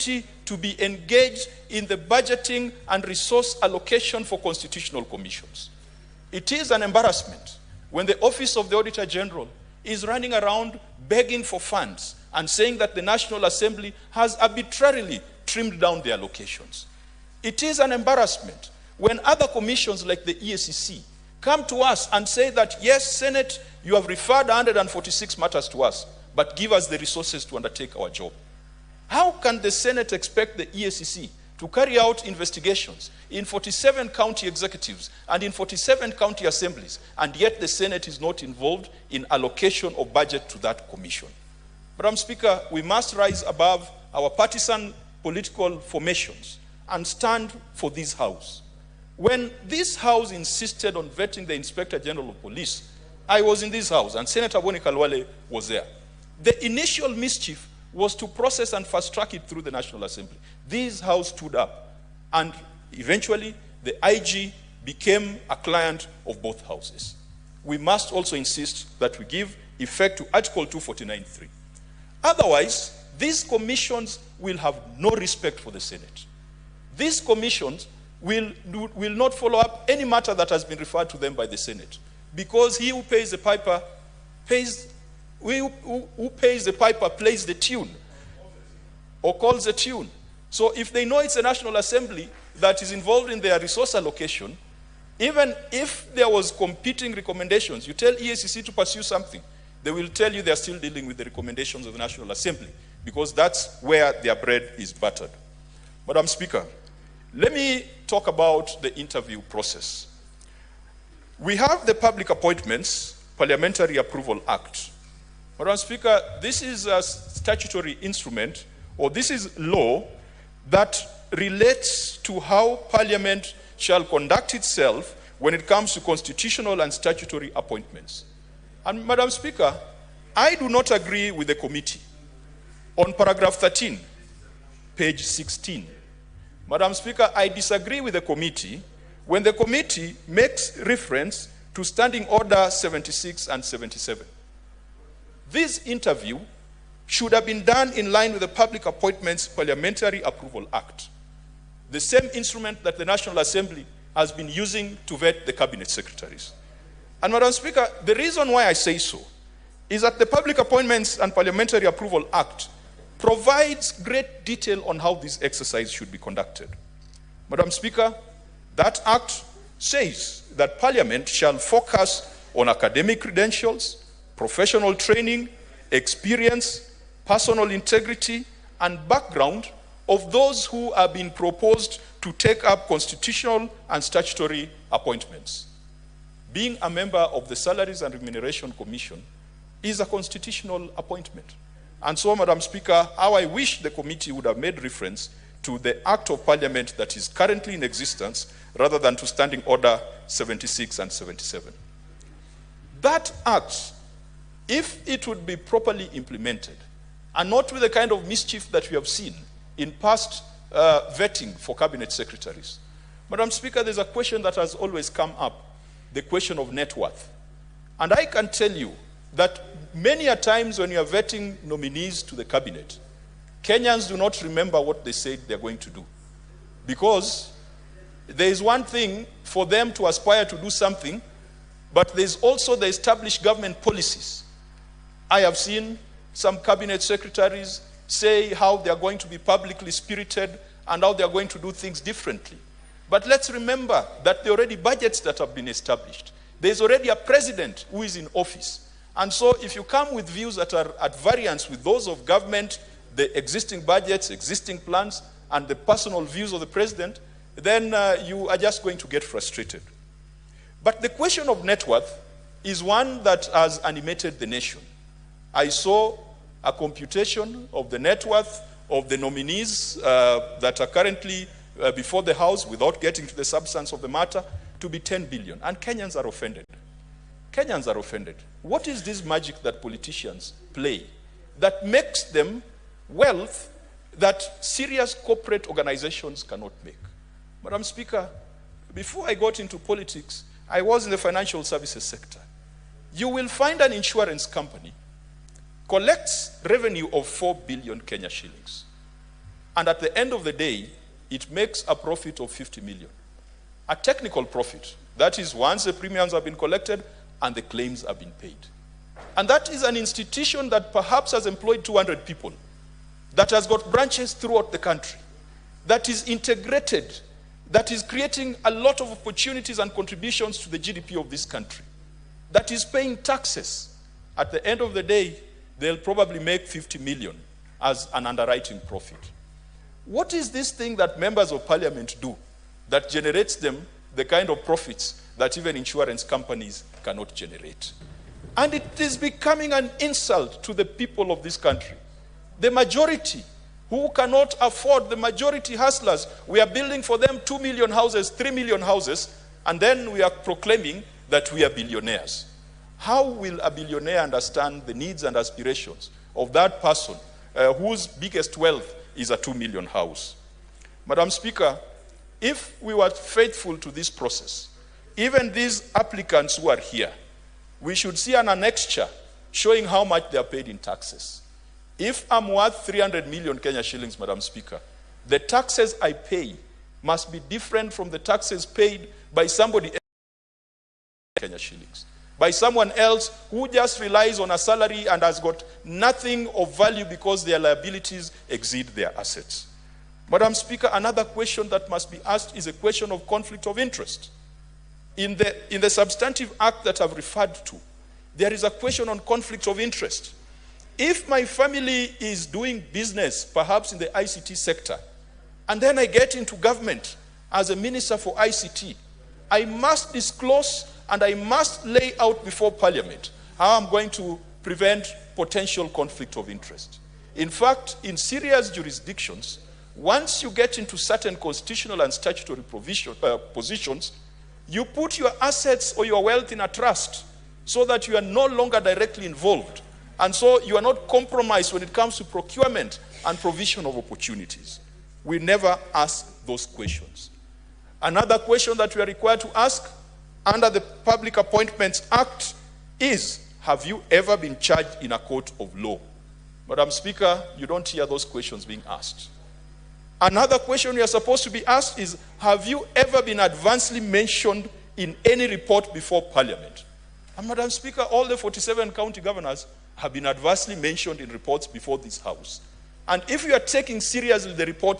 to be engaged in the budgeting and resource allocation for constitutional commissions. It is an embarrassment when the Office of the Auditor General is running around begging for funds and saying that the National Assembly has arbitrarily trimmed down their allocations. It is an embarrassment when other commissions like the EACC come to us and say that, yes, Senate, you have referred 146 matters to us, but give us the resources to undertake our job. How can the Senate expect the EACC to carry out investigations in 47 county executives and in 47 county assemblies, and yet the Senate is not involved in allocation of budget to that commission? Madam Speaker, we must rise above our partisan political formations and stand for this House. When this House insisted on vetting the Inspector General of Police, I was in this House and Senator Boni Khalwale was there. The initial mischief was to process and fast-track it through the National Assembly. This House stood up, and eventually the IG became a client of both houses. We must also insist that we give effect to Article 249(3). Otherwise, these commissions will have no respect for the Senate. These commissions will not follow up any matter that has been referred to them by the Senate, because he who pays the piper pays, who pays the piper plays the tune or calls the tune. So if they know it's a National Assembly that is involved in their resource allocation, even if there was competing recommendations, you tell EACC to pursue something, they will tell you they're still dealing with the recommendations of the National Assembly, because that's where their bread is buttered. Madam Speaker, let me talk about the interview process. We have the Public Appointments Parliamentary Approval Act. Madam Speaker, this is a statutory instrument, or this is law that relates to how Parliament shall conduct itself when it comes to constitutional and statutory appointments. And Madam Speaker, I do not agree with the committee on paragraph 13, page 16. Madam Speaker, I disagree with the committee when the committee makes reference to Standing Order 76 and 77. This interview should have been done in line with the Public Appointments Parliamentary Approval Act, the same instrument that the National Assembly has been using to vet the cabinet secretaries. And Madam Speaker, the reason why I say so is that the Public Appointments and Parliamentary Approval Act provides great detail on how this exercise should be conducted. Madam Speaker, that act says that Parliament shall focus on academic credentials, professional training, experience, personal integrity, and background of those who are being proposed to take up constitutional and statutory appointments. Being a member of the Salaries and Remuneration Commission is a constitutional appointment. And so, Madam Speaker, how I wish the committee would have made reference to the Act of Parliament that is currently in existence rather than to Standing Order 76 and 77. That Act, if it would be properly implemented, and not with the kind of mischief that we have seen in past vetting for cabinet secretaries. Madam Speaker, there's a question that has always come up, the question of net worth. And I can tell you that many a times when you are vetting nominees to the cabinet, Kenyans do not remember what they said they're going to do. Because there is one thing for them to aspire to do something, but there's also the established government policies. I have seen some cabinet secretaries say how they are going to be publicly spirited and how they are going to do things differently. But let's remember that there are already budgets that have been established. There's already a president who is in office. And so if you come with views that are at variance with those of government, the existing budgets, existing plans, and the personal views of the president, then you are just going to get frustrated. But the question of net worth is one that has animated the nation. I saw a computation of the net worth of the nominees that are currently before the House, without getting to the substance of the matter, to be 10 billion. And Kenyans are offended. Kenyans are offended. What is this magic that politicians play that makes them wealth that serious corporate organizations cannot make? Madam Speaker, before I got into politics, I was in the financial services sector. You will find an insurance company collects revenue of 4 billion Kenya shillings. And at the end of the day, it makes a profit of 50 million. A technical profit. That is once the premiums have been collected and the claims have been paid. And that is an institution that perhaps has employed 200 people, that has got branches throughout the country, that is integrated, that is creating a lot of opportunities and contributions to the GDP of this country, that is paying taxes. At the end of the day, they'll probably make 50 million as an underwriting profit. What is this thing that members of parliament do that generates them the kind of profits that even insurance companies cannot generate? And it is becoming an insult to the people of this country. The majority who cannot afford, the majority hustlers, we are building for them 2 million houses, 3 million houses, and then we are proclaiming that we are billionaires. How will a billionaire understand the needs and aspirations of that person whose biggest wealth is a 2 million house? Madam Speaker, if we were faithful to this process, even these applicants who are here, we should see an annexure showing how much they are paid in taxes. If I'm worth 300 million Kenya shillings, Madam Speaker, the taxes I pay must be different from the taxes paid by somebody else in Kenya shillings, by someone else who just relies on a salary and has got nothing of value because their liabilities exceed their assets. Madam Speaker, another question that must be asked is a question of conflict of interest. In the substantive act that I've referred to, there is a question on conflict of interest. If my family is doing business, perhaps in the ICT sector, and then I get into government as a minister for ICT, I must disclose and I must lay out before Parliament how I'm going to prevent potential conflict of interest. In fact, in serious jurisdictions, once you get into certain constitutional and statutory positions, you put your assets or your wealth in a trust so that you are no longer directly involved. And so you are not compromised when it comes to procurement and provision of opportunities. We never ask those questions. Another question that we are required to ask under the Public Appointments Act is, have you ever been charged in a court of law? Madam Speaker, you don't hear those questions being asked. Another question you are supposed to be asked is, have you ever been advancedly mentioned in any report before Parliament? And Madam Speaker, all the 47 county governors have been adversely mentioned in reports before this House. And if you are taking seriously the report